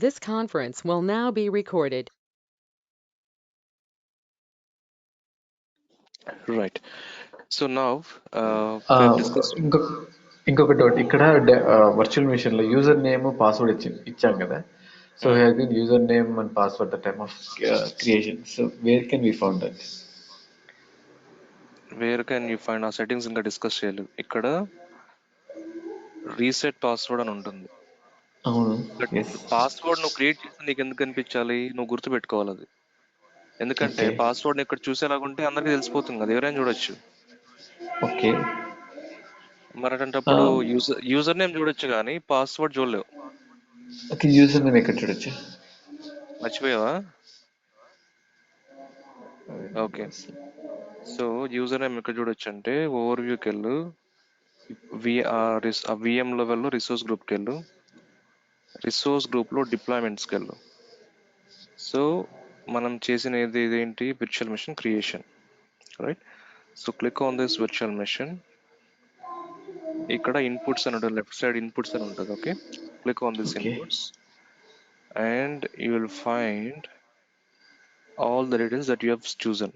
This conference will now be recorded. Right. So now ఆ, we have discussed. ఇంకొక ఇంకొకటి ఒకటి ఇక్కడ వర్చువల్ మిషన్ లో యూజర్ నేమ్ పాస్వర్డ్ ఇచ్చాం కదా. So Mm. Has been user name and password the time of creation. So where can we found that? Where can you find our settings ఇంకా discuss చేయలేదు. ఇక్కడ రీసెట్ పాస్వర్డ్ అని ఉంటుంది. అవును. But yes. Password నువ్వు create చేసి నీకు ఎందుకు కనిపించాలి? నువ్వు గుర్తు పెట్టుకోవాలి అది. ఎందుకంటే ఓకే. పాస్వర్డ్ ఇక్కడ చూసేలాగుంటే అందరికీ తెలిసిపోతుంది కదా, ఎవరైనా చూడొచ్చు. ఓకే. మరి అటువంటప్పుడు యూజర్ నేమ్ చూడొచ్చు కానీ పాస్వర్డ్ చూడలేవు. ఓకే, యూజర్ నేమ్ ఎక్కడ చూడొచ్చు? మర్చిపోయావా? ఓకే. సో యూజర్ నేమ్ ఎక్కడ చూడొచ్చు అంటే ఓవర్ వ్యూకి వెళ్ళు, విఎం లో వెళ్ళు, రిసోర్స్ గ్రూప్కి వెళ్ళు, రిసోర్స్ గ్రూప్ లో డిప్లాయ్మెంట్స్కి వెళ్ళు. సో మనం చేసిన ఇదేంటి, virtual machine creation, right? So click on this virtual machine. ఇక్కడ ఇన్పుట్స్ అని ఉంటుంది, లెఫ్ట్ సైడ్ ఇన్పుట్స్ అని ఉంటుంది. Okay, click on this okay. Inputs and you will find all the details that you have chosen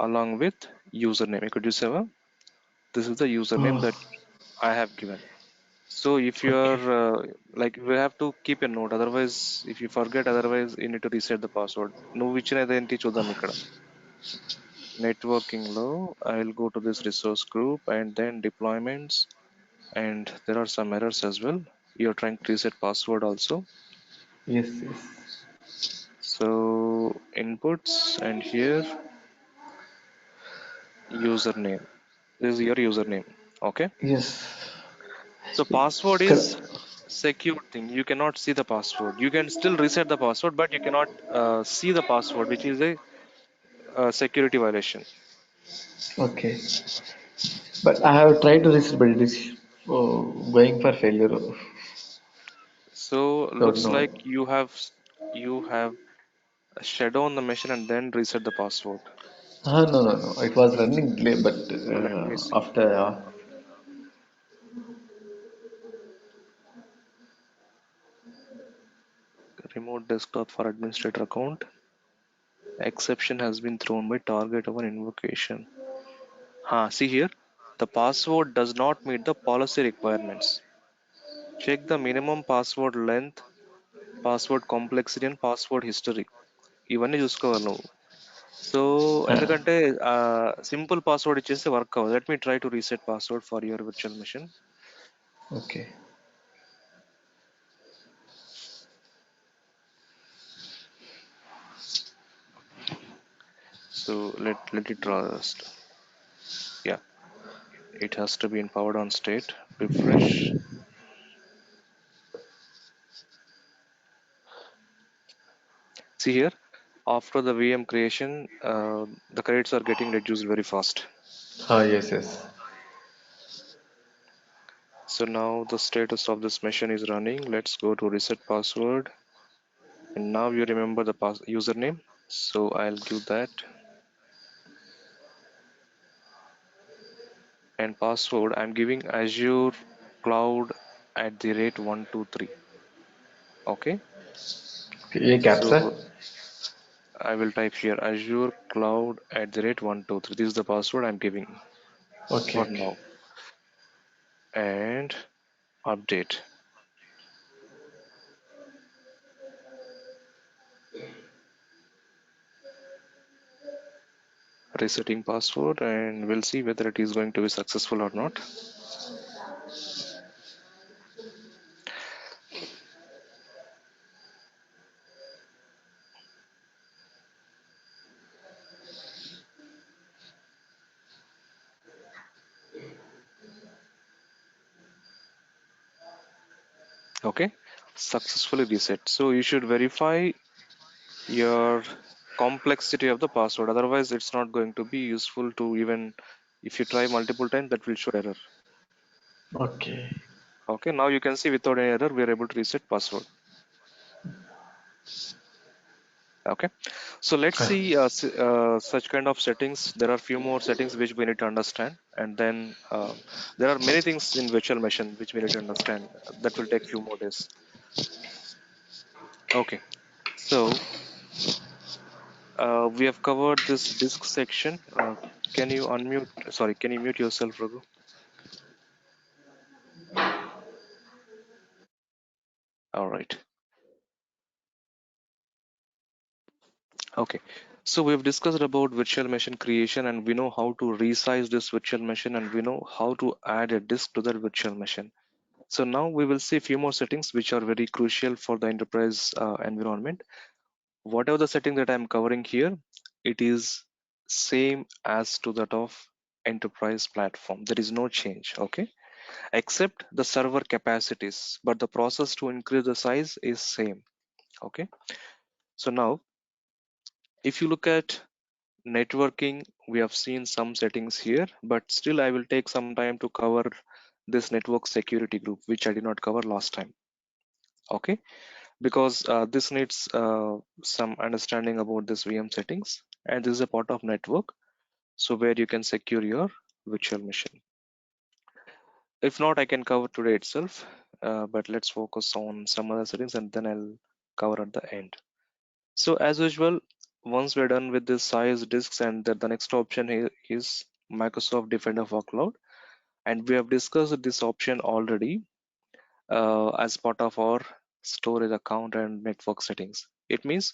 along with username. ఇక్కడ చూసావా, this is the username that I have given. So if you okay. are like, you have to keep a note, otherwise if you forget, otherwise you need to reset the password. నువ్వు ఇచ్చినది ఏంటి చూద్దాం. ఇక్కడ networking లో I will go to this resource group and then deployments, and there are some errors as well. You're trying to reset password also. Yes yes. So inputs, and here username, this is your username. Okay, yes. so password ఇక్కడ is secure thing. You cannot see the password. You can still reset the password, but you cannot see the password, which is a security violation. Okay. But I have try to receive but it is going for failure. So Don't looks know. like you have shut down the machine and then reset the password. No, no, no. It was running delay, but Let me see. after. Remote desktop for administrator account. Exception has been thrown by target of an invocation. See here, the password does not meet the policy requirements. Check the minimum password length, password complexity, and password history. ఇవన్నీ చూసుకోవాలి నువ్వు. So ఎందుకంటే simple password ఇచ్చేస్తే work అవ్వదు. Let me try to reset password for your virtual machine. Okay. So let it trust. Yeah, it has to be in powered on state. Refresh. See here, after the VM creation, the credits are getting reduced very fast. Yes, yes. So now the status of this machine is running. Let's go to reset password. And now you remember the username. So I'll give that. And password, I'm giving Azure Cloud @123. Okay. Okay. ये कैप्सा? So I will type here Azure Cloud @123. This is the password I'm giving Okay, for okay. now. And update. Resetting password, and we'll see whether it is going to be successful or not. Okay, successfully reset. So you should verify your complexity of the password, otherwise it's not going to be useful to, even if you try multiple times, that will show error. Okay. Okay, now you can see without any error we are able to reset password. Okay, so let's see such kind of settings. There are few more settings which we need to understand, and then there are many things in virtual machine which we need to understand. That will take few more days. Okay, so we have covered this disk section. Can you unmute? Sorry, can you mute yourself, Raghu? All right. Okay. So we've discussed about virtual machine creation, and we know how to resize this virtual machine, and we know how to add a disk to that virtual machine. So now we will see a few more settings which are very crucial for the enterprise environment. Whatever the setting that I'm covering here, it is same as to that of enterprise platform. There is no change, okay? Except the server capacities, but the process to increase the size is same, okay? So now, if you look at networking, we have seen some settings here, but still I will take some time to cover this network security group, which I did not cover last time, okay? Because this needs some understanding about this VM settings, and this is a part of network, so where you can secure your virtual machine. If not, I can cover today itself, but let's focus on some other settings and then I'll cover at the end. So as usual, once we're done with this size disks, and the next option here is Microsoft Defender for Cloud, and we have discussed this option already as part of our storage account and network settings. It means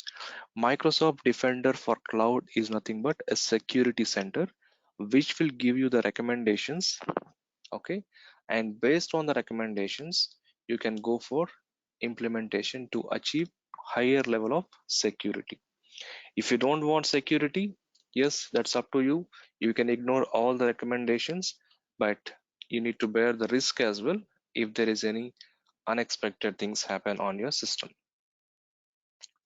Microsoft Defender for Cloud is nothing but a security center which will give you the recommendations, okay? And based on the recommendations, you can go for implementation to achieve higher level of security. If you don't want security, yes, that's up to you. You can ignore all the recommendations, but you need to bear the risk as well if there is any unexpected things happen on your system.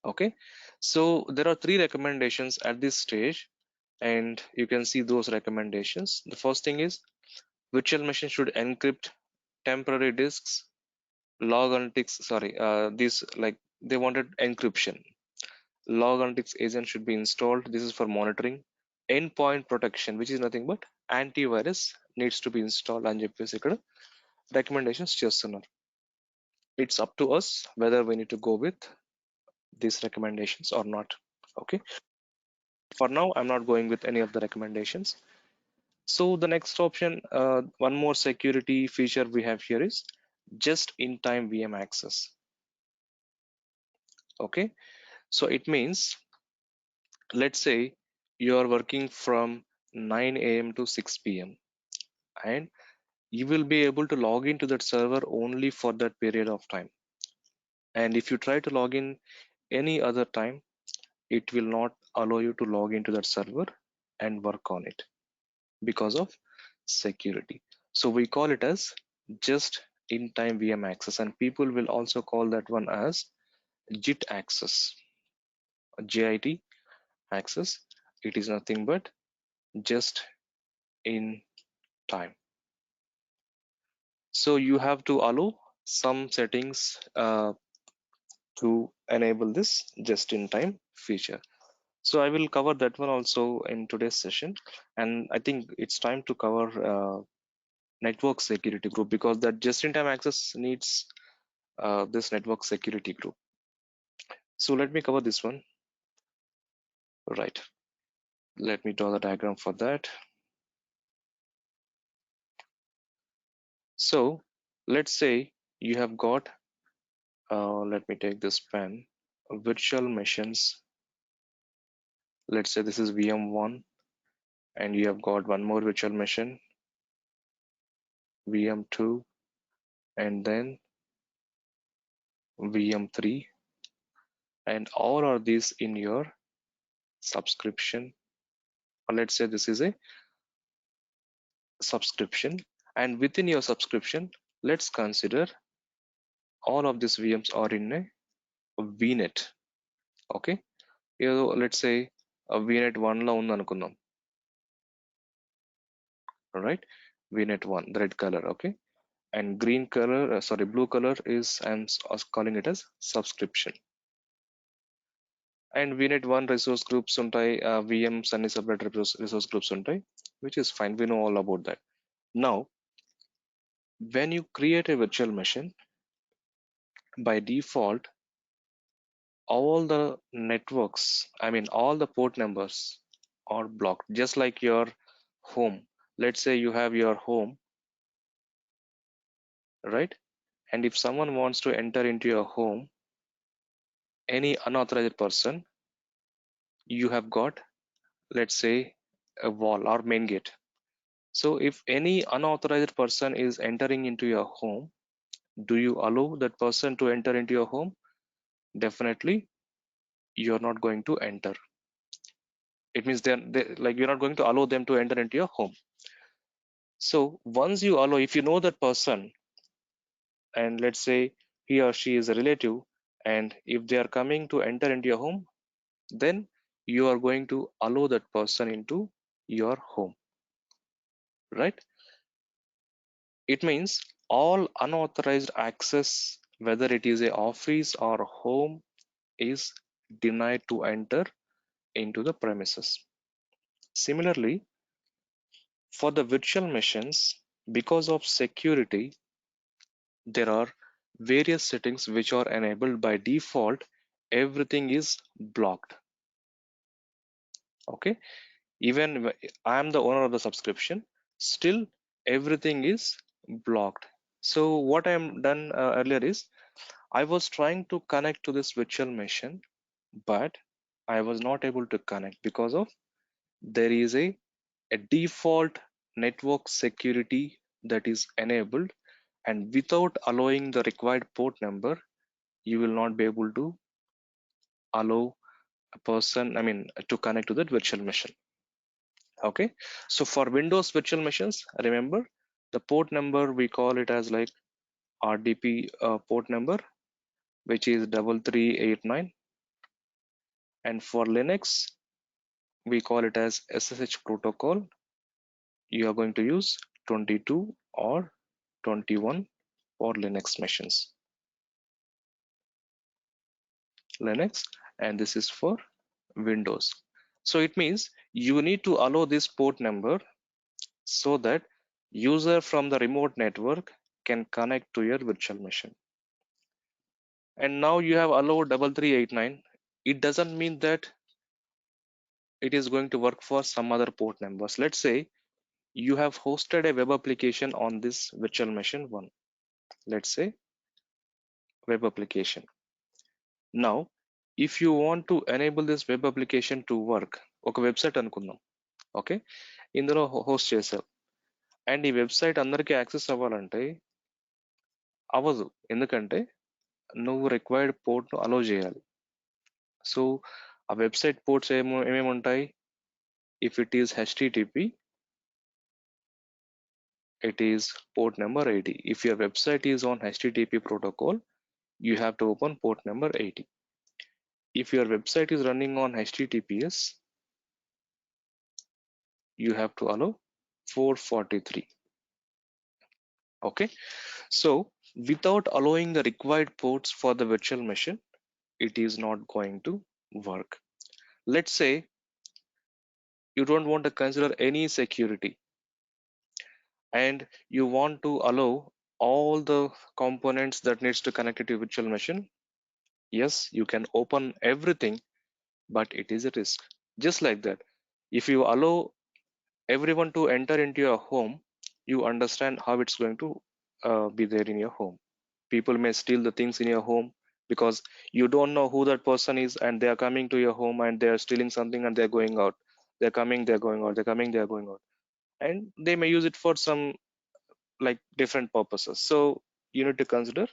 Okay, so there are three recommendations at this stage, and you can see those recommendations. The first thing is virtual machine should encrypt temporary disks, log analytics. Sorry, this like they wanted encryption. Log analytics agent should be installed. This is for monitoring. Endpoint protection, which is nothing but antivirus, needs to be installed. And చెప్పేసి ఇక్కడ recommendations చేస్తున్నారు. It's up to us whether we need to go with these recommendations or not. Okay, for now I'm not going with any of the recommendations. So the next option, one more security feature we have here is just in time VM access. Okay, so it means, let's say you are working from 9 a.m. to 6 p.m. and you will be able to log into that server only for that period of time. And if you try to log in any other time, it will not allow you to log into that server and work on it because of security. So we call it as just in time VM access, and people will also call that one as JIT access, JIT access. It is nothing but just in time. So you have to allow some settings to enable this just in time feature. So I will cover that one also in today's session, and I think it's time to cover network security group, because that just in time access needs this network security group. So let me cover this one. Right, let me draw the diagram for that. So let's say you have got let me take this pen, virtual machines. Let's say this is VM1, and you have got one more virtual machine, VM2, and then VM3, and all are these in your subscription. Or let's say this is a subscription, and within your subscription, let's consider all of these VMs are in a VNet. Okay, let's say a VNet 1 లో ఉంది అనుకుందాం. All right, VNet 1, the red color. Okay, and green color, sorry, blue color is calling it as subscription. And VNet 1 resource groups ఉంటాయి, VMs అన్ని separate resource groups ఉంటాయి, which is fine. We know all about that. Now, when you create a virtual machine, by default, all the networks, I mean, all the port numbers are blocked, just like your home. Let's say you have your home, right? And if someone wants to enter into your home, any unauthorized person, you have got, let's say, a wall or main gate. So if any unauthorized person is entering into your home, do you allow that person to enter into your home? Definitely, you're not going to enter. It means like you're not going to allow them to enter into your home. So once you allow, if you know that person, and let's say he or she is a relative, and if they are coming to enter into your home, then you are going to allow that person into your home, right? It means all unauthorized access, whether it is a office or home, is denied to enter into the premises. Similarly, for the virtual machines, because of security, there are various settings which are enabled by default. Everything is blocked. Okay, even I am the owner of the subscription, still everything is blocked. So what I am done earlier is I was trying to connect to this virtual machine, but I was not able to connect because of there is a default network security that is enabled, and without allowing the required port number, you will not be able to allow a person, I mean, to connect to that virtual machine. Okay, so for Windows virtual machines, remember the port number, we call it as like RDP port number, which is 3389, and for Linux we call it as SSH protocol. You are going to use 22 or 21 for Linux machines. Linux, and this is for Windows. So it means you need to allow this port number so that user from the remote network can connect to your virtual machine. And now you have allowed 3389. It doesn't mean that it is going to work for some other port numbers. Let's say you have hosted a web application on this virtual machine one. Let's say web application. Now, if you want to enable this web application to work, ఒక website అనుకుందాం, okay, ఇందులో host చేసావు, and ఈ website అందరికీ access అవ్వాలంటే అవ్వదు, ఎందుకంటే నువ్వు రిక్వైర్డ్ పోర్ట్ను అలో చేయాలి. సో ఆ వెబ్సైట్ పోర్ట్స్ ఏమేమి ఉంటాయి? If it is HTTP, it is port number 80. If your website is on HTTP protocol, you have to open port number 80. If your website is running on HTTPS, you have to allow 443. Okay, so without allowing the required ports for the virtual machine, it is not going to work. Let's say you don't want to consider any security and you want to allow all the components that needs to connect it to virtual machine. Yes, you can open everything, but it is a risk. Just like that, if you allow everyone to enter into your home, you understand how it's going to be there in your home. People may steal the things in your home because you don't know who that person is, and they are coming to your home and they are stealing something and they're going out. They're coming, they're going out, they're coming, they're going out. And they may use it for some like different purposes. So you need to consider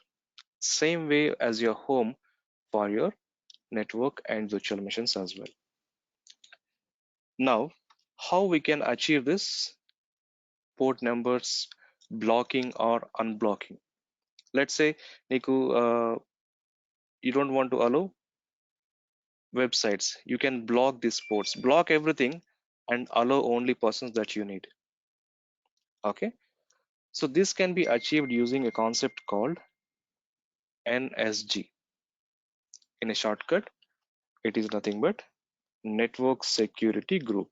same way as your home for your network and virtual machines as well. Now, how we can achieve this port numbers blocking or unblocking? Let's say, Niku, you don't want to allow websites. You can block these ports, block everything, and allow only persons that you need. Okay, so this can be achieved using a concept called NSG. In a shortcut, it is nothing but Network Security Group.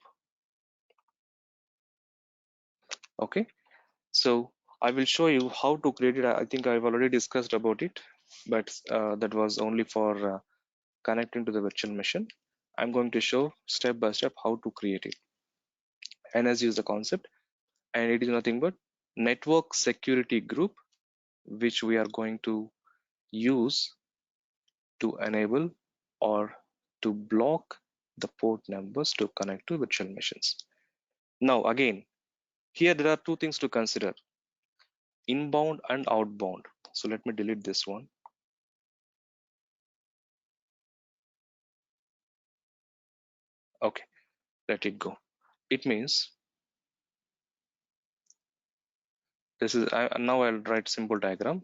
Okay, so I will show you how to create it. I think I've already discussed about it, but that was only for connecting to the virtual machine. I'm going to show step by step how to create it. NSG is the concept, and it is nothing but network security group, which we are going to use to enable or to block the port numbers to connect to virtual machines. Now, again, here there are two things to consider: inbound and outbound. So let me delete this one. Okay, let it go. It means this is now I'll write simple diagram.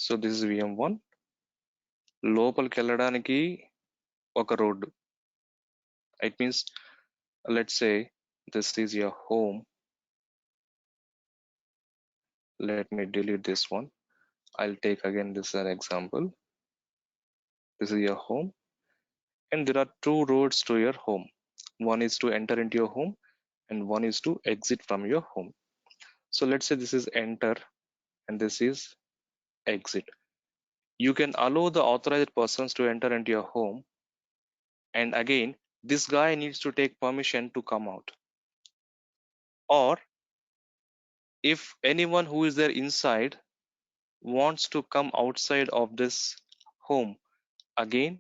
So this is VM1. లోపలికి వెళ్ళడానికి ఒక road. It means, let's say this is your home. Let me delete this one. I'll take again this as an example. This is your home, and there are two roads to your home. One is to enter into your home, and one is to exit from your home. So let's say this is enter and this is exit. You can allow the authorized persons to enter into your home, and again this guy needs to take permission to come out. Or if anyone who is there inside wants to come outside of this home, again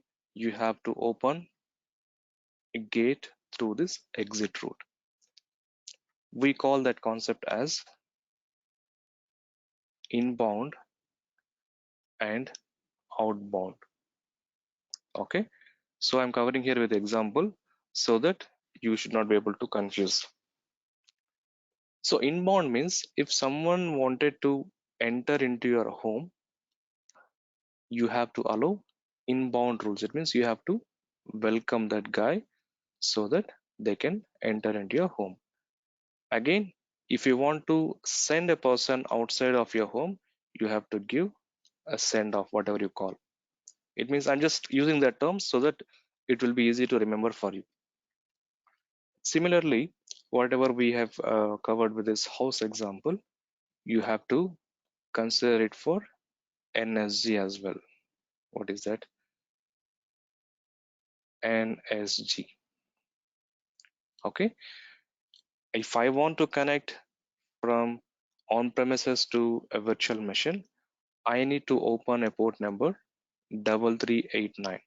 you have to open a gate through this exit route. We call that concept as inbound and outbound. Okay, so I'm covering here with example so that you should not be able to confuse. So inbound means if someone wanted to enter into your home, you have to allow inbound rules. It means you have to welcome that guy so that they can enter into your home. Again, if you want to send a person outside of your home, you have to give a send off, whatever you call. It means I'm just using that term so that it will be easy to remember for you. Similarly, whatever we have covered with this house example, you have to consider it for NSG as well. What is that? NSG. Okay. If I want to connect from on-premises to a virtual machine, I need to open a port number 3389.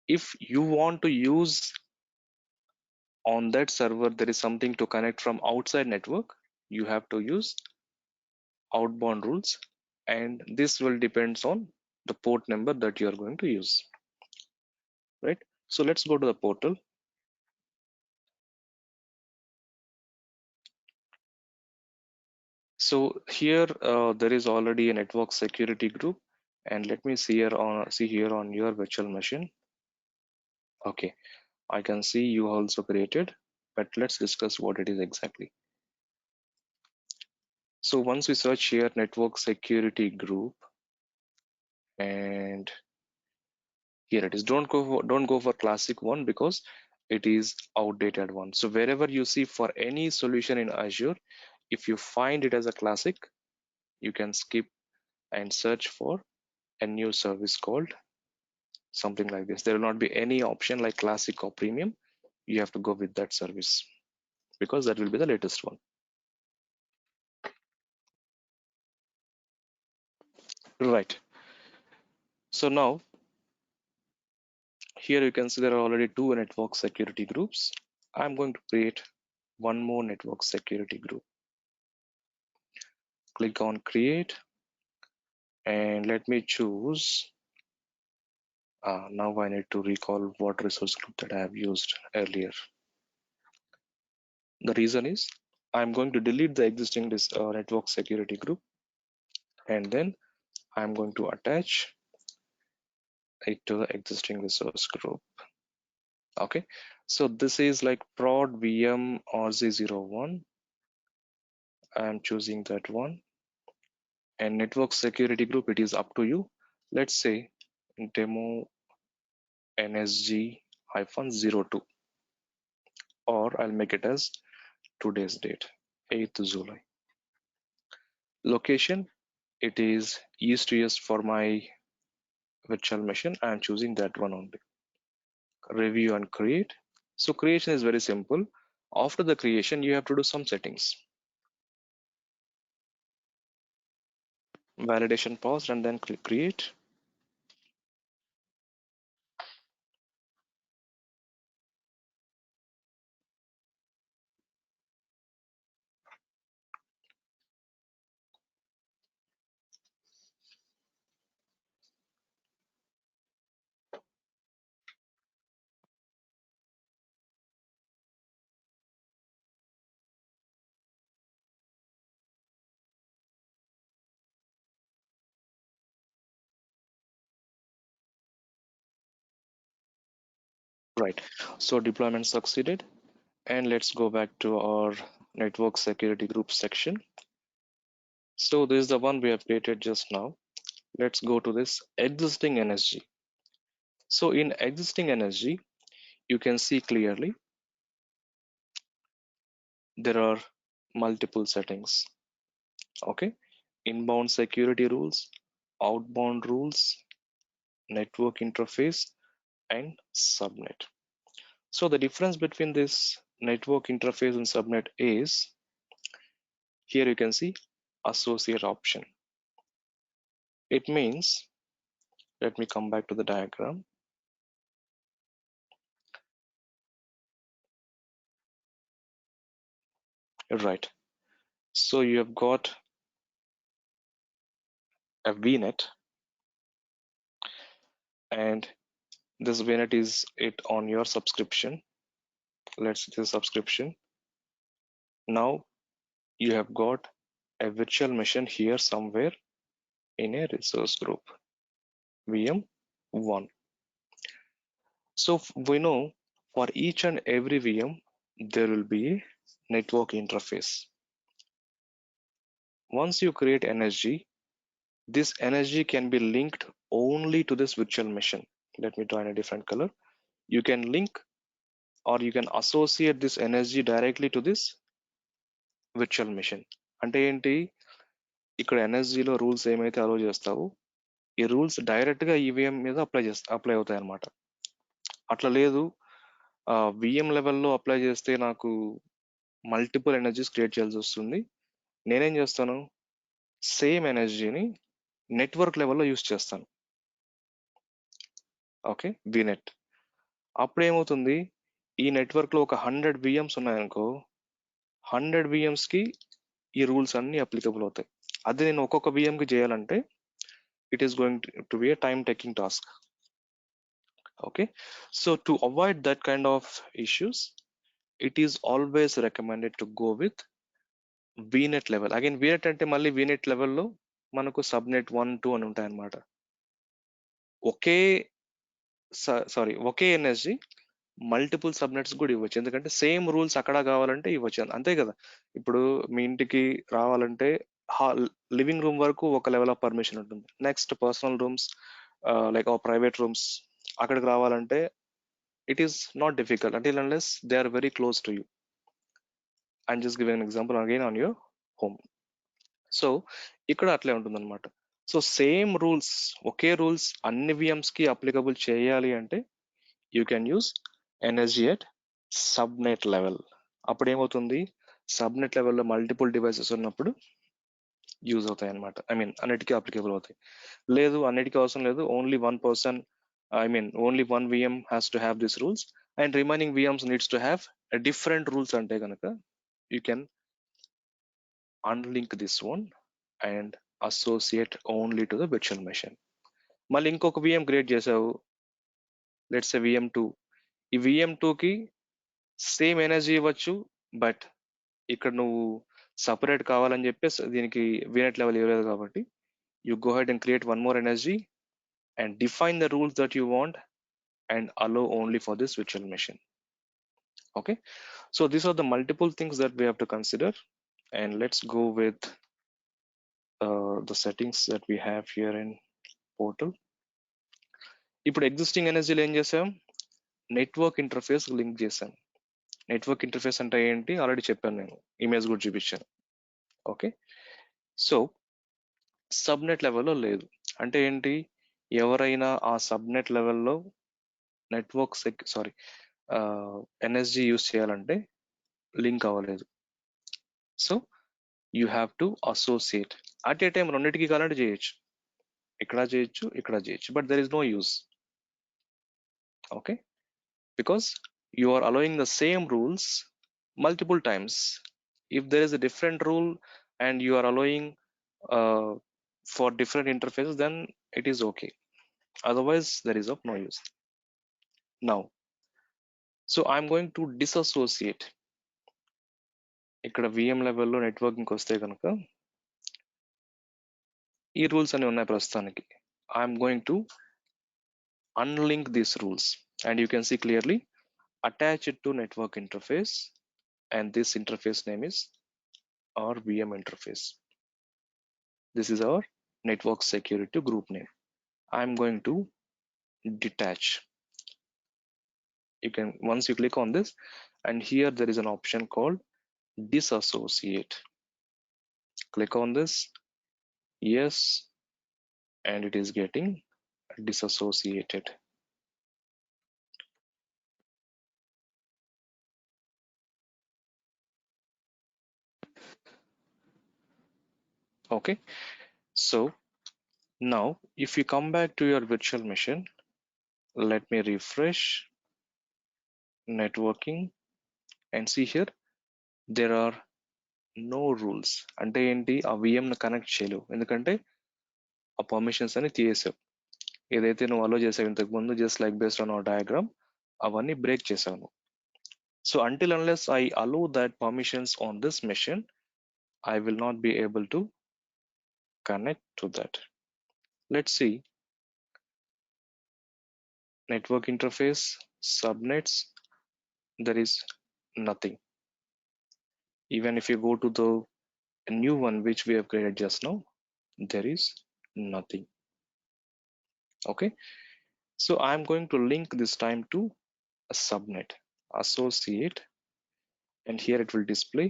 If you want to use on that server, there is something to connect from outside network, you have to use outbound rules, and this will depends on the port number that you are going to use, right? So let's go to the portal. So here there is already a network security group, and let me see here on your virtual machine. Okay, I can see you also created, but let's discuss what it is exactly. So once we search here network security group, and here it is. Don't go for classic one because it is outdated one. So wherever you see for any solution in Azure, if you find it as a classic, you can skip and search for a new service called something like this. There will not be any option like classic or premium. You have to go with that service because that will be the latest one. Right. So now here you can see there are already two network security groups. I'm going to create one more network security group. Click on create and let me choose. Now I need to recall what resource group that I have used earlier. The reason is I'm going to delete the existing network security group, and then I'm going to attach it to the existing resource group. Okay, so this is like prod VM RZ01. I'm choosing that one, and network security group, it is up to you. Let's say demo NSG-02, or I'll make it as today's date, 8th July. Location, it is east to west for my virtual machine. I am choosing that one only. Review and create. So creation is very simple. After the creation, you have to do some settings. Validation paused and then click create. Right. So deployment succeeded. And let's go back to our network security group section. So this is the one we have created just now. Let's go to this existing NSG. So in existing NSG, you can see clearly there are multiple settings. Okay. Inbound security rules, outbound rules, network interface, and subnet. So the difference between this network interface and subnet is here you can see associate option. It means, let me come back to the diagram. Right. So you have got a VNet, and this VNet is it on your subscription. Let's do subscription. Now you have got a virtual machine here somewhere in a resource group, VM1. So we know for each and every VM, there will be a network interface. Once you create NSG, this NSG can be linked only to this virtual machine. Let me draw in a different color. You can link or you can associate this NSG directly to this virtual machine. అంటే ఏంటి, ఇక్కడ ఎన్ఎస్జిలో rules ఏమైతే అలో చేస్తావో ఈ rules direct గా EVM మీద apply అవుతాయి అనమాట. అట్లా లేదు, విఎం లెవెల్లో అప్లై చేస్తే నాకు మల్టిపుల్ ఎనర్జీస్ క్రియేట్ చేయాల్సి వస్తుంది. నేనేం చేస్తాను, సేమ్ ఎనర్జీని నెట్వర్క్ లెవెల్లో యూస్ చేస్తాను. Okay, VNet. అప్పుడు ఏమవుతుంది, ఈ నెట్వర్క్ లో ఒక 100 విఎమ్స్ ఉన్నాయనుకో, 100 విఎమ్స్ కి ఈ రూల్స్ అన్ని అప్లికబుల్ అవుతాయి. అదే నేను ఒక్కొక్క VM కి చేయాలంటే it is going to be a time taking task. Okay, so to avoid that kind of issues, it is always recommended to go with VNet level. Again, VNet అంటే మళ్ళీ VNet లెవెల్లో మనకు సబ్నెట్ 1 2 అని ఉంటాయి అన్నమాట. ఒకే ఒకే NSG multiple subnets కూడా ఇవ్వచ్చు, ఎందుకంటే సేమ్ రూల్స్ అక్కడ కావాలంటే ఇవ్వచ్చు, అంతే కదా. ఇప్పుడు మీ ఇంటికి రావాలంటే లివింగ్ రూమ్ వరకు ఒక లెవెల్ ఆఫ్ పర్మిషన్ ఉంటుంది. Next personal rooms like private rooms అక్కడికి రావాలంటే it is not difficult until unless they are very close to you. I'm just giving an example again on your home. So ఇక్కడ అట్లే ఉంటుందన్నమాట. So same rules, ఒకే rules అన్ని VMs కి applicable చేయాలి అంటే you can use NSG at subnet level. అప్పుడు ఏమవుతుంది, subnet లెవెల్లో మల్టిపుల్ డివైసెస్ ఉన్నప్పుడు యూజ్ అవుతాయి అనమాట. ఐ మీన్ అన్నిటికీ అప్లికబుల్ అవుతాయి. లేదు అన్నిటికీ అవసరం లేదు, only one person, I mean only one VM has to have this rules and remaining VMs needs to have different rules అంటే కనుక you can unlink this one and associate only to the virtual machine. మళ్ళీ ఇంకొక VM create చేసావు, let's A VM2. ఈ VM2కి same energy ఇవ్వచ్చు, but ఇక్కడ నువ్వు separate కావాలని చెప్పేసి దీనికి VNet లెవెల్ ఇవ్వలేదు కాబట్టి you go ahead and create one more energy and define the rules that you want and allow only for this virtual machine. Okay, so these are the multiple things that we have to consider, and let's go with the settings that we have here in portal. ఇప్పుడు existing ఎనర్జీలో ఏం చేసాం, network interface link చేసాం. Network interface అంటే ఏంటి already చెప్పాను, నేను image కూడా చూపించాను. ఓకే, సో సబ్నెట్ లెవెల్లో లేదు అంటే ఏంటి, ఎవరైనా ఆ సబ్నెట్ లెవెల్లో నెట్వర్క్ ఎన్ఎస్జి యూస్ చేయాలంటే లింక్ అవ్వలేదు. So you have to associate. At a time రెండింటికి కావాలంటే చేయొచ్చు, ఇక్కడ చేయొచ్చు, ఇక్కడ చేయొచ్చు, but there is no use. Okay, because you are allowing the same rules multiple times. If there is a different rule and you are allowing uh, for different interfaces, then it is okay. Otherwise there is of no use. Now, so I'm going to disassociate. ఇక్కడ VM లెవెల్లో networking వస్తే కనుక ఈ rules అన్ని ఉన్నాయి ప్రస్తుతానికి. I'm going to unlink these rules and you can see clearly attach it to network interface, and this interface name is our VM interface. This is our network security group name. I'm going to detach. You can, once you click on this, and here there is an option called disassociate. Click on this, yes, and it is getting disassociated. Okay, so now if you come back to your virtual machine, let me refresh networking and see here there are no rules. అంటే ఏంటి, ఆ VM ను connect చేయలేవు, ఎందుకంటే ఆ permissions అని తీసేసావు. ఏదైతే నువ్వు అలో చేసావు ఇంతకు ముందు, just like based on hour diagram, అవన్నీ బ్రేక్ చేసావు. So until unless I allow that permissions on this machine, I will not be able to connect to that. Let's see. Network interface, subnets, there is nothing. Even if you go to the new one which we have created just now, there is nothing. Okay, so I'm going to link this time to a subnet, associate, and here it will display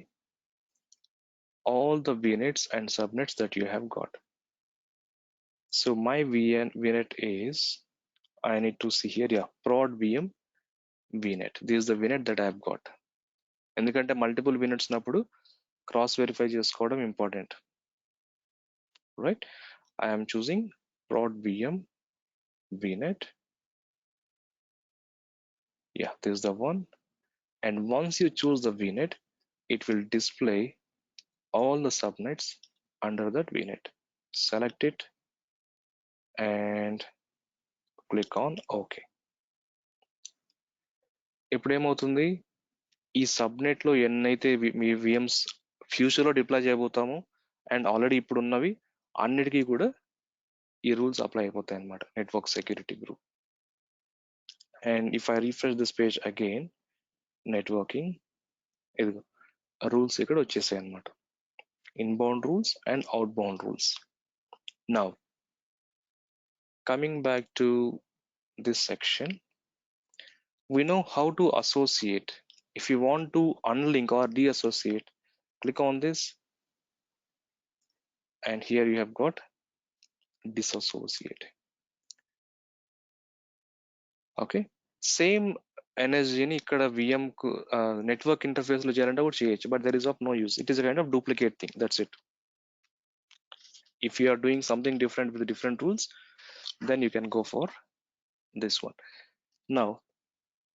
all the VNets and subnets that you have got. So my VNet is, I need to see here, yeah, prod VM VNet. This is the VNet that I have got. ఎందుకంటే multiple VNets ఉన్నప్పుడు cross verify చేసుకోవడం important, right? I am choosing prod VM VNet. Yeah, this is the one. And once you choose the VNet, it will display all the subnets under that VNet. Select it and click on OK. ఇప్పుడు ఏమవుతుంది, ఈ subnet లో ఎన్నైతే మీ VMs future లో deploy చేయబోతామో and already ఇప్పుడు ఉన్నవి అన్నిటికీ కూడా ఈ రూల్స్ అప్లై అయిపోతాయి అన్నమాట, network security group. And if I refresh this page again, networking, ఇదిగో రూల్స్ ఇక్కడ వచ్చేసాయి అన్నమాట, inbound rules and outbound rules. Now coming back to this section, we know how to associate. If you want to unlink or deassociate, click on this, and here you have got disassociate. Okay, same ఎన్ఎస్జిని ఇక్కడ VM కు network interface లో చేయాలంటే కూడా చేయొచ్చు, but there is of no use. It is kind of duplicate thing, that's it. If you are doing something different with different rules, then you can go for this one. Now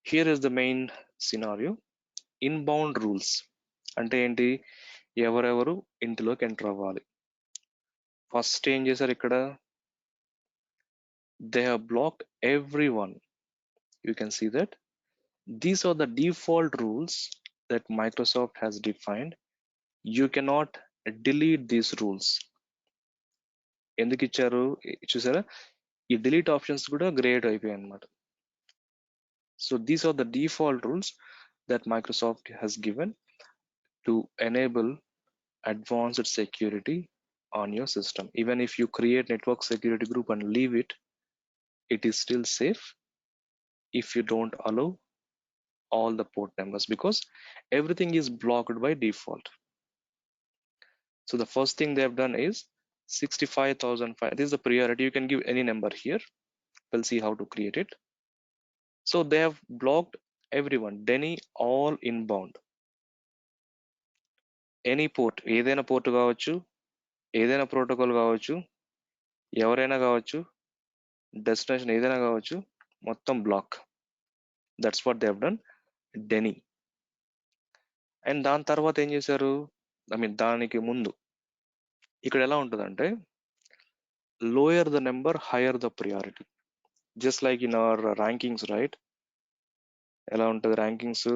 here is the main scenario. Inbound rules అంటే ఏంటి, ఎవరెవరు ఇంటిలోకి enter అవ్వాలి. First ఏం చేశారు ఇక్కడ, they have blocked everyone. You can see that these are the default rules that Microsoft has defined. You cannot delete these rules. ఎందుకు ఇచ్చారు చూసారా, ఈ డిలీట్ ఆప్షన్స్ కూడా గ్రేట్ అయిపోయాయి అన్నమాట. So these are the default rules that Microsoft has given to enable advanced security on your system. Even if you create network security group and leave it, it is still safe if you don't allow all the port numbers, because everything is blocked by default. So the first thing they have done is 65,005. This is the priority. You can give any number here. We'll see how to create it. So they have blocked everyone. Denny, all inbound. Any port, ఏదైనా port కావచ్చు, ఏదైనా protocol కావచ్చు, ఎవరైనా కావచ్చు, destination ఏదైనా కావచ్చు, మొత్తం block. That's what they have done. Deny. And దాని తర్వాత ఏం చేశారు, దానికి ముందు ఇక్కడ ఎలా ఉంటుందంటే lower the number higher the priority. Just like in our rankings, right? ఎలా ఉంటుంది ర్యాంకింగ్స్?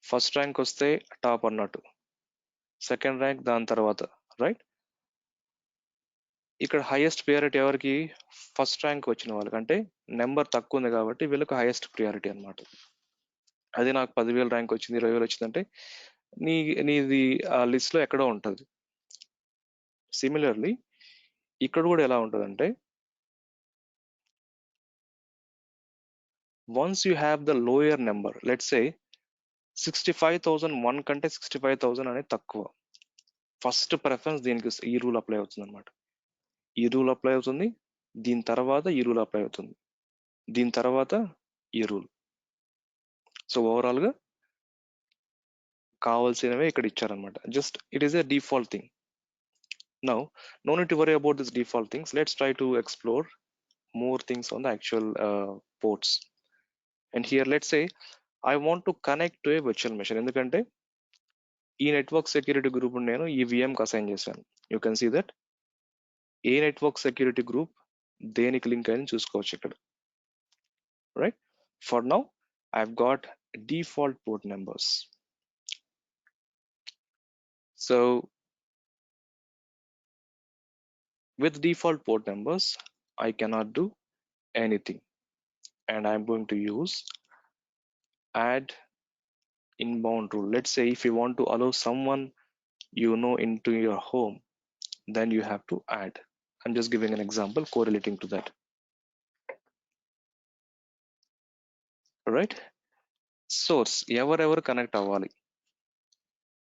ఫస్ట్ ర్యాంక్ వస్తే టాప్ అన్నట్టు, సెకండ్ ర్యాంక్ దాని తర్వాత, రైట్? ఇక్కడ హైయెస్ట్ ప్రియారిటీ ఎవరికి? ఫస్ట్ ర్యాంక్ వచ్చిన వాళ్ళకి. అంటే నెంబర్ తక్కువ ఉంది కాబట్టి వీళ్ళకి హైయెస్ట్ ప్రియారిటీ అనమాట. అది నాకు 10,000 ర్యాంక్ వచ్చింది, 20,000 వచ్చిందంటే నీది ఆ లిస్ట్ లో ఎక్కడో ఉంటుంది. సిమిలర్లీ ఇక్కడ కూడా ఎలా ఉంటుందంటే once you have the lower number, let's say 65,001 కంటే 65,000 అనేది తక్కువ, ఫస్ట్ ప్రిఫరెన్స్ దీనికి ఈ రూల్ అప్లై అవుతుంది అనమాట. ఈ రూల్ అప్లై అవుతుంది, దీని తర్వాత ఈ రూల్ అప్లై అవుతుంది, దీని తర్వాత ఈ రూల్. సో ఓవరాల్ గా కావాల్సినవే ఇక్కడ ఇచ్చారనమాట. Just it is a default thing. Now no need to worry about this default things. Let's try to explore more things on the actual ports. And here let's say I want to connect to a virtual machine. ఎందుకంటే ఈ network security group నేను ఈ VM కి assign చేశాను. You can see that a network security group దేనికి link అని చూసుకోవచ్చు ఇక్కడ, right? For now I've got default port numbers. So with default port numbers I cannot do anything, and I'm going to use add inbound rule. Let's say if you want to allow someone into your home, then you have to add. I'm just giving an example correlating to that. Right? Source, ఎవరెవరు connect అవ్వాలి,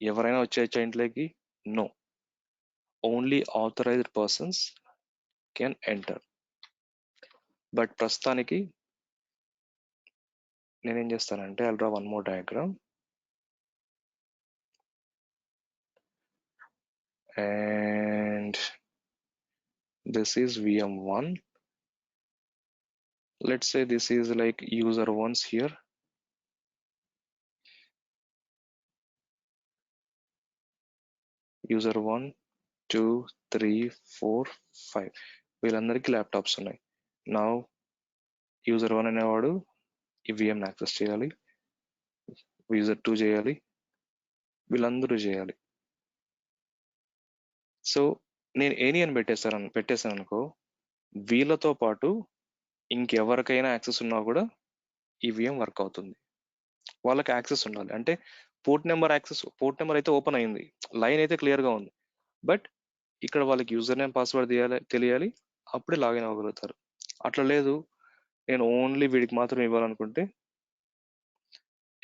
ఎవరైనా వచ్చేయచ్చా ఇంట్లోకి? No, only authorised persons can enter. But ప్రస్తుతానికి నేనేం చేస్తానంటే I'll draw one more diagram. And this is VM1. Let's say this is like user ones here. User 1, 2, 3, 4, 5 వీళ్ళందరికీ laptops ఉన్నాయి. నా యూజర్ 1 అనేవాడు ఈ VM యాక్సెస్ చేయాలి, యూజర్ 2 చేయాలి, వీళ్ళందరూ చేయాలి. సో నేను ఏని అని పెట్టేశాను అనుకో, వీళ్ళతో పాటు ఇంకెవరికైనా యాక్సెస్ ఉన్నా కూడా ఈ VM వర్క్ అవుతుంది. వాళ్ళకి యాక్సెస్ ఉండాలి. అంటే పోర్ట్ నెంబర్ అయితే ఓపెన్ అయింది, లైన్ అయితే క్లియర్ గా ఉంది, బట్ ఇక్కడ వాళ్ళకి యూజర్ నేమ్ పాస్వర్డ్ తెలియాలి, అప్పుడే లాగిన్ అవ్వగలుగుతారు. అట్లా లేదు, నేను ఓన్లీ వీడికి మాత్రం ఇవ్వాలనుకుంటే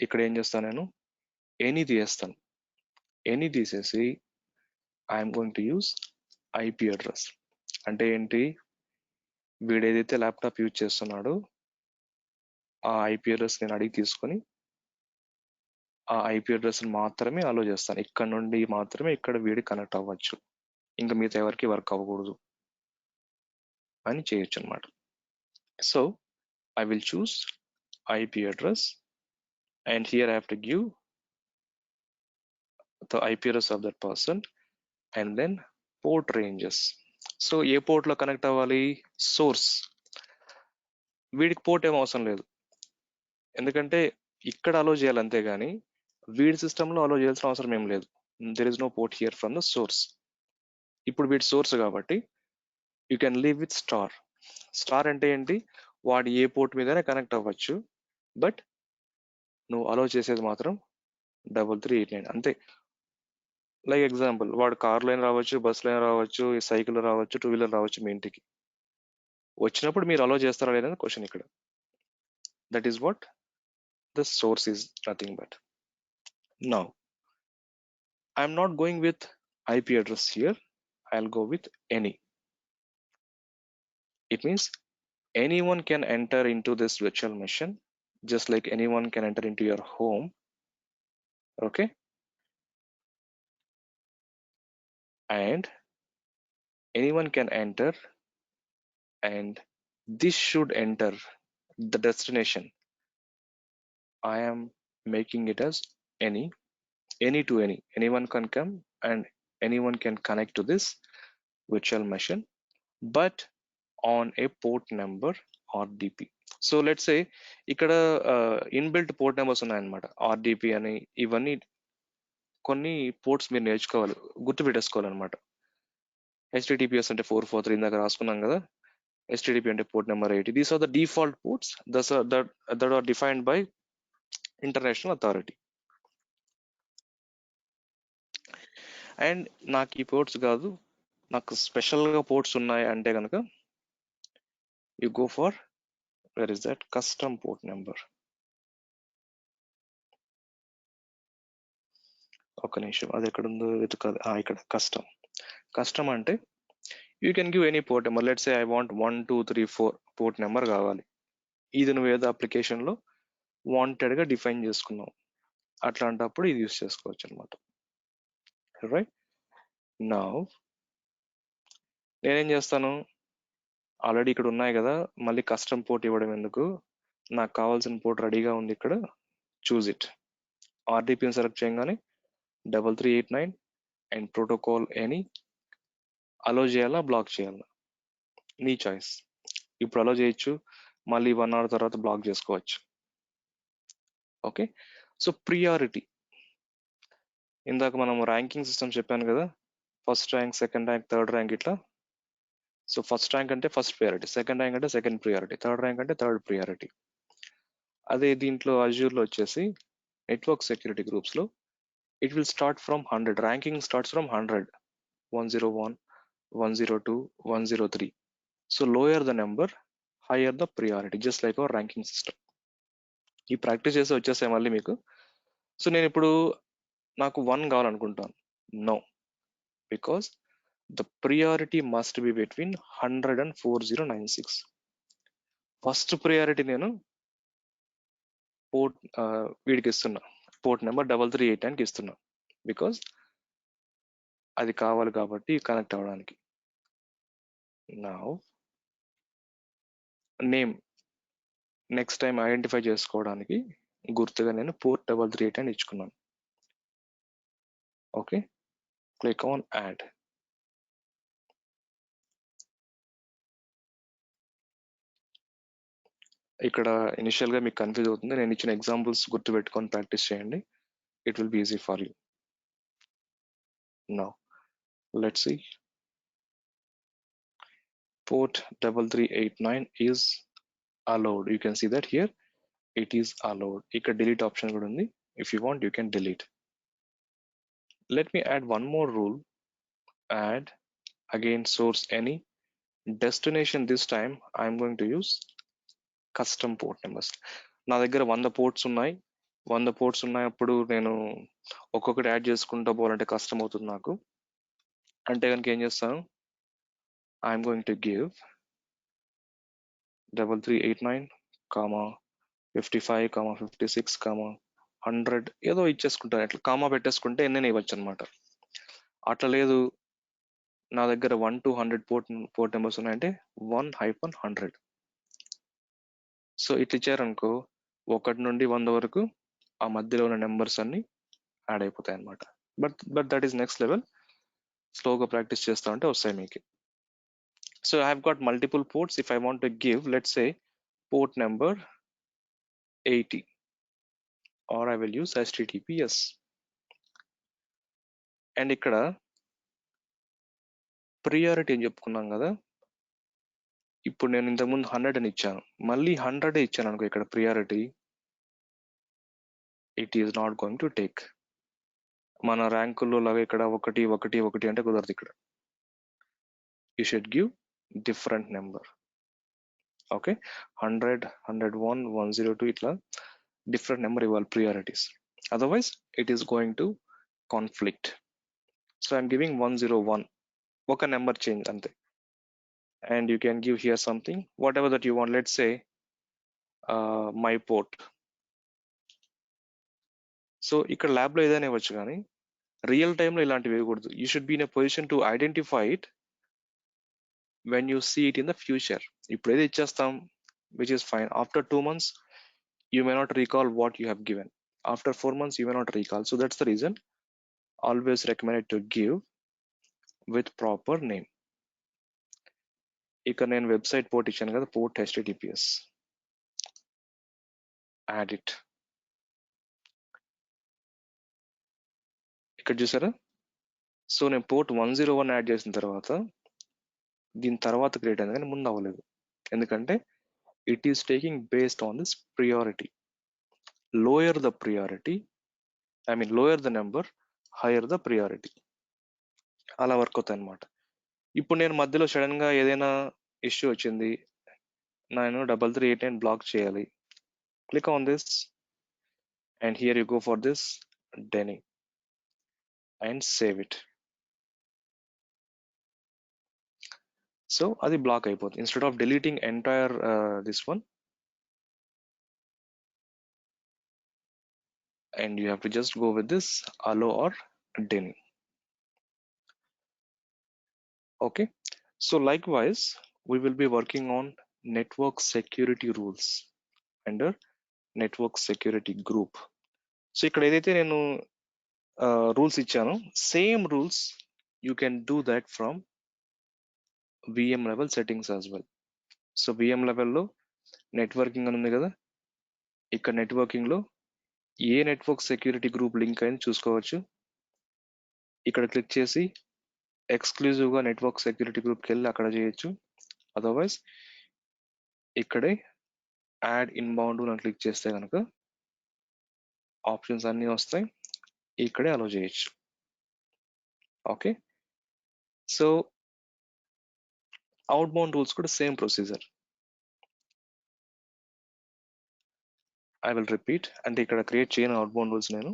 ఇక్కడ ఏం చేస్తాను, నేను ఎనీ తీసేస్తాను. ఎనీ తీసేసి I'm going to use IP address. అంటే ఏంటి, వీడు ఏదైతే ల్యాప్టాప్ యూజ్ చేస్తున్నాడో ఆ ఐపీ అడ్రస్ నేను అడిగి తీసుకొని ఆ ఐపీ అడ్రస్ మాత్రమే అలో చేస్తాను. ఇక్కడ నుండి మాత్రమే ఇక్కడ వీడి కనెక్ట్ అవ్వచ్చు, ఇంకా మిగతా ఎవరికి వర్క్ అవ్వకూడదు అని చేయొచ్చు అనమాట. So I will choose IP address, and here I have to give the IP address of that person and then port ranges. So A port లో కనెక్ట్ అవ్వాలి? సోర్స్. వీడికి పోర్ట్ ఏం అవసరం లేదు, ఎందుకంటే ఇక్కడ అలో చేయాలి అంతే, కానీ వీడి సిస్టంలో అలో చేయాల్సిన అవసరం ఏం లేదు. There is no port here from the source. ఇప్పుడు వీడి సోర్స్ కాబట్టి you can leave with star. Star అంటే ఏంటి, వాడు ఏ పోర్ట్ మీదనే కనెక్ట్ అవ్వచ్చు, బట్ నువ్వు అలో చేసేది మాత్రం 3389 అంతే. లైక్ ఎగ్జాంపుల్, వాడు కార్లో అయినా రావచ్చు, బస్సులో అయినా రావచ్చు, సైకిల్ రావచ్చు, టూ వీలర్ రావచ్చు, మీ ఇంటికి వచ్చినప్పుడు మీరు అలో చేస్తారా లేదా క్వశ్చన్ ఇక్కడ. That is what the source is, nothing but. Now I'm not going with IP address here, I'll go with any. It means anyone can enter into this virtual machine, just like anyone can enter into your home. Okay, and anyone can enter, and this should enter the destination. I am making it as any to anyone can come and anyone can connect to this virtual machine, but on a port number RDP. So let's say ఇక్కడ inbuilt port numbers ఉన్నాయన్నమాట, RDP అని. ఇవన్నీ కొన్ని ports మీరు నేర్చుకోవాలి, గుర్తుపెట్టేసుకోవాలన్నమాట. HTTPS అంటే 443 ఇందాక రాసుకున్నాం కదా. HTTP అంటే port number 80. These are the default ports that are defined by international authority. And నాకు ఈ పోర్ట్స్ కాదు, నాకు స్పెషల్గా పోర్ట్స్ ఉన్నాయి అంటే కనుక you go for, where is that custom port number. ఒక నిమిషం, అది ఎక్కడ ఉందో వెతకాలి. ఇక్కడ కస్టమ్ అంటే you can give any port number. Let's say I want 1234 port number కావాలి. ఇది నువ్వు ఏదో అప్లికేషన్లో వాంటెడ్గా డిఫైన్ చేసుకున్నావు, అట్లాంటప్పుడు ఇది యూస్ చేసుకోవచ్చు అనమాట. రైట్ నౌ నేనేం చేస్తాను, ఆల్రెడీ ఇక్కడ ఉన్నాయి కదా, మళ్ళీ కస్టమ్ పోర్ట్ ఇవ్వడం ఎందుకు, నాకు కావాల్సిన పోర్ట్ రెడీగా ఉంది ఇక్కడ. Choose it. ఆర్డిపిని సెలెక్ట్ చేయగానే 3389 అండ్ ప్రోటోకాల్ ఎనీ. అలో చేయాలా, బ్లాక్ చేయాలా, నీ చాయిస్. ఇప్పుడు అలో చేయొచ్చు, మళ్ళీ 1 hour తర్వాత బ్లాక్ చేసుకోవచ్చు. ఓకే, సో ప్రియారిటీ, ఇందాక మనం ర్యాంకింగ్ సిస్టమ్ చెప్పాను కదా, first rank, second rank, third rank ఇట్లా. సో ఫస్ట్ ర్యాంక్ అంటే ఫస్ట్ ప్రియారిటీ, సెకండ్ ర్యాంక్ అంటే సెకండ్ ప్రియారిటీ, థర్డ్ ర్యాంక్ అంటే థర్డ్ ప్రియారిటీ. అదే దీంట్లో అజ్యూర్లో వచ్చేసి నెట్వర్క్ సెక్యూరిటీ గ్రూప్స్లో it will start from 100. Ranking starts from 100, 101, 102, 103. So lower the number, higher the priority, just like our ranking system. ఈ practice చేసి వచ్చేసాయి మళ్ళీ మీకు. సో నేను ఇప్పుడు నాకు 1 కావాలనుకుంటాను. No, because the priority must be between 100 and 4096. First priority నేను పోర్ట్ వీడికి ఇస్తున్నా, పోర్ట్ నెంబర్ 3389కి ఇస్తున్నా, బికాస్ అది కావాలి కాబట్టి కనెక్ట్ అవ్వడానికి. నా నేమ్ నెక్స్ట్ టైం ఐడెంటిఫై చేసుకోవడానికి గుర్తుగా నేను పోర్ట్ 3389 ఇచ్చుకున్నాను. Okay, click on add. ఇక్కడ ఇనిషియల్గా మీకు కన్ఫ్యూజ్ అవుతుంది, నేను ఇచ్చిన ఎగ్జాంపుల్స్ గుర్తుపెట్టుకొని ప్రాక్టీస్ చేయండి. It will be easy for you. Now let's see. Port 3389 is allowed. You can see that here it is allowed. ఇక్కడ delete option కూడా ఉంది. If you want, you can delete. Let me add one more rule. Add again source any. Destination this time I'm going to use custom port numbers. నా దగ్గర 100 ports ఉన్నాయి. 100 ports ఉన్నప్పుడు నేను ఒక్కొక్కటి add చేసుకుంటూ పోవాలంటే కష్టం అవుతుంది నాకు. అంటే కనుక ఏం చేస్తాను, ఐఎమ్ గోయింగ్ టు గివ్ 3389, 55, 56, 100 ఏదో ఇచ్చేసుకుంటాను. అట్లా కామా పెట్టేసుకుంటే ఎన్నైనా ఇవ్వచ్చు అనమాట. అట్లా లేదు, నా దగ్గర 1 to 100 పోర్ట్ నెంబర్స్ ఉన్నాయంటే 1-100. సో ఇట్లా ఇచ్చారనుకో, 1 నుండి 100 వరకు ఆ మధ్యలో ఉన్న నెంబర్స్ అన్ని యాడ్ అయిపోతాయి అనమాట. But that is next level. స్లోగా ప్రాక్టీస్ చేస్తా ఉంటే వస్తాయి మీకు. So I have got multiple ports. If I want to give let's say port number 80, or I will use HTTPS. And ఇక్కడ ప్రియారిటీ అని చెప్పుకున్నాం కదా, ఇప్పుడు నేను ఇంతకుముందు 100 అని ఇచ్చాను, మళ్ళీ 100 ఇచ్చాను అనుకో, ఇక్కడ priority it is not going to take. మన ర్యాంకుల్లో లాగా ఇక్కడ 1 1 1 అంటే కుదరదు. ఇక్కడ you should give different number. Okay, 100, 101, 102 ఇట్లా డిఫరెంట్ నెంబర్ ఇవ్వాలి priorities. Otherwise it is going to conflict. So I'm giving 101. ఒక నెంబర్ చేంజ్ అంతే. And you can give here something whatever that you want. Let's say my port. So ఇక్కడ ల్యాబ్లో ఏదైనా ఇవ్వచ్చు, కానీ real టైంలో ఇలాంటివి వేయకూడదు. You should be in a position to identify it when you see it in the future. ఇప్పుడు ఏది ఇచ్చేస్తాం, which is fine. After 2 months you may not recall what you have given. After 4 months you may not recall. So that's the reason always recommended to give with proper name. ఇక్కడ నేను website port ఇచ్చాను కదా, port https, add it. ఇక్కడ చూసారా? So నేను port 101 add చేసిన తర్వాత దీని తర్వాత క్రియేట్ అయింది, కానీ ముందు అవ్వలేదు. ఎందుకంటే it is taking based on this priority. Lower the priority, I mean lower the number, higher the priority. అలా వర్క్ అవుతాయి అనమాట. ఇప్పుడు నేను మధ్యలో సడన్ గా ఏదైనా ఇష్యూ వచ్చింది, నేను 3389 బ్లాక్ చేయాలి. Click on this and here you go for this deny and save it. So అది బ్లాక్ అయిపోతుంది. Instead of deleting entire this one, and you have to just go with this allow or deny. Okay, so likewise we will be working on network security rules under network security group. So ఇక్కడ ఏదైతే నేను rules ఇచ్చానో same rules you can do that from VM level settings as well. So VM లెవెల్లో networking అని ఉంది కదా, ఇక్కడ networking లో ఏ నెట్వర్క్ సెక్యూరిటీ గ్రూప్ లింక్ అయినా చూసుకోవచ్చు. ఇక్కడ క్లిక్ చేసి ఎక్స్క్లూజివ్ గా నెట్వర్క్ సెక్యూరిటీ గ్రూప్కి వెళ్ళి అక్కడ చేయొచ్చు. అదర్వైజ్ ఇక్కడే యాడ్ ఇన్బౌండ్ అని క్లిక్ చేస్తే కనుక ఆప్షన్స్ అన్నీ వస్తాయి, ఇక్కడే అలో చేయొచ్చు. Okay, so outbound rules కూడా same procedure. I will repeat, అంటే ఇక్కడ క్రియేట్ చేయను అవుట్ బౌండ్ రూల్స్ నేను.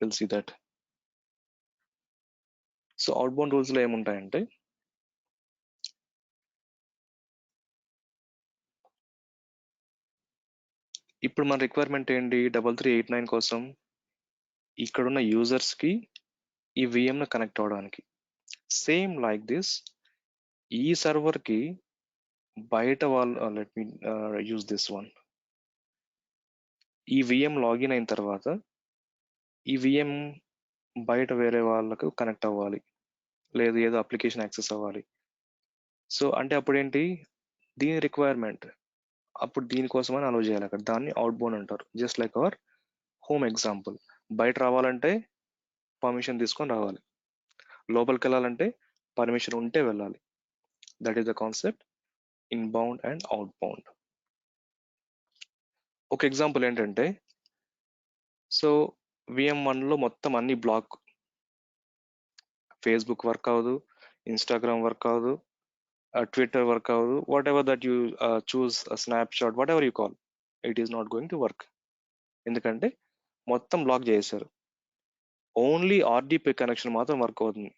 Will see that. So outbound rules లో ఏముంటాయంటే, ఇప్పుడు మన రిక్వైర్మెంట్ ఏంటి, 3389 కోసం ఇక్కడున్న యూజర్స్ కి ఈ VM ను కనెక్ట్ అవడానికి. సేమ్ లైక్ దిస్ ఈ సర్వర్ కి బయట వాళ్ళు, let me use this one. ఈ VM లాగిన్ అయిన తర్వాత ఈ VM బయట వేరే వాళ్ళకు కనెక్ట్ అవ్వాలి, లేదు ఏదో అప్లికేషన్ యాక్సెస్ అవ్వాలి. సో అంటే అప్పుడు ఏంటి, దీని రిక్వైర్మెంట్ అప్పుడు దీనికోసం అని అలో చేయాలి అక్కడ. దాన్ని అవుట్ బౌండ్ అంటారు. Just like our home example. బయట రావాలంటే పర్మిషన్ తీసుకొని రావాలి, లోపలికి వెళ్ళాలంటే పర్మిషన్ ఉంటే వెళ్ళాలి. That is the concept inbound and out bound. ఒక ఎగ్జాంపుల్ ఏంటంటే, సో VM1 లో మొత్తం అన్ని బ్లాక్, ఫేస్బుక్ వర్క్ అవ్వదు, ఇన్స్టాగ్రామ్ వర్క్ అవ్వదు, ట్విట్టర్ వర్క్ అవ్వదు, what ever that you choose, Snapchat, what ever you call, it is not going to work. ఎందుకంటే మొత్తం బ్లాక్ చేశారు. ఓన్లీ RDP కనెక్షన్ మాత్రం వర్క్ అవుతుంది.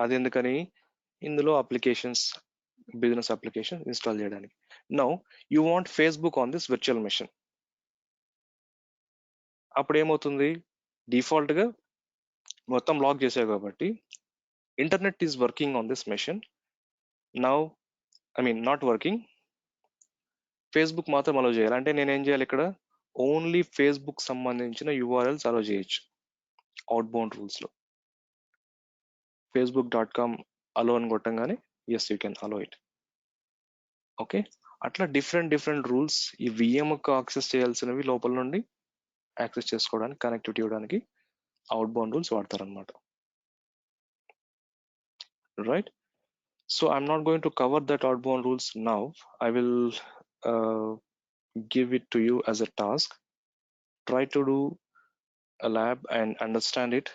అది ఎందుకని, ఇందులో అప్లికేషన్స్, బిజినెస్ అప్లికేషన్ ఇన్స్టాల్ చేయడానికి. Now you want Facebook on this virtual machine. అప్పుడు ఏమవుతుంది, డిఫాల్ట్ గా మొత్తం లాక్ చేసావు కాబట్టి internet is working on this machine. Now I mean not working, Facebook మాత్రం అలో చేయాలి. అంటే నేను ఏం చేయాలి, ఇక్కడ ఓన్లీ ఫేస్బుక్ సంబంధించిన URLs అలో చేయొచ్చు అవుట్ బౌండ్ రూల్స్ లో. facebook.com అలో అని కొట్టంగానే yes you can allow it. Okay, అట్లా డిఫరెంట్ రూల్స్ ఈ VM కు యాక్సెస్ చేయాల్సినవి లోపల నుండి యాక్సెస్ చేసుకోవడానికి, కనెక్టివిటీ ఇవ్వడానికి అవుట్ బౌండ్ రూల్స్ వాడతారనమాట. Right, so I'm not going to cover that out bound rules now. I will give it to you as a task. Try to do a lab and understand it,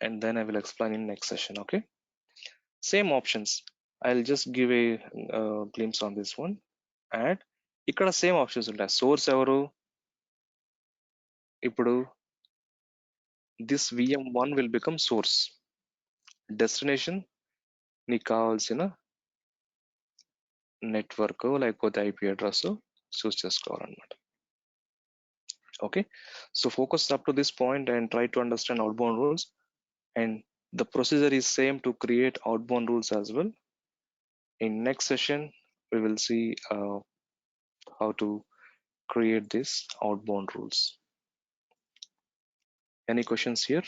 and then I will explain in next session. Okay, same options. I'll just give a glimpse on this one. And ఇక్కడ same options ఉంటాయి. Source ఎవరు, ఇప్పుడు this VM1 will become source. Destination నీకు కావాల్సిన network లేకపోతే IP address చూస్ చేసుకోవాలన్నమాట. Okay, so focus up to this point and try to understand outbound rules, and the procedure is same to create outbound rules as well. In next session we will see how to create these outbound rules. Any questions here?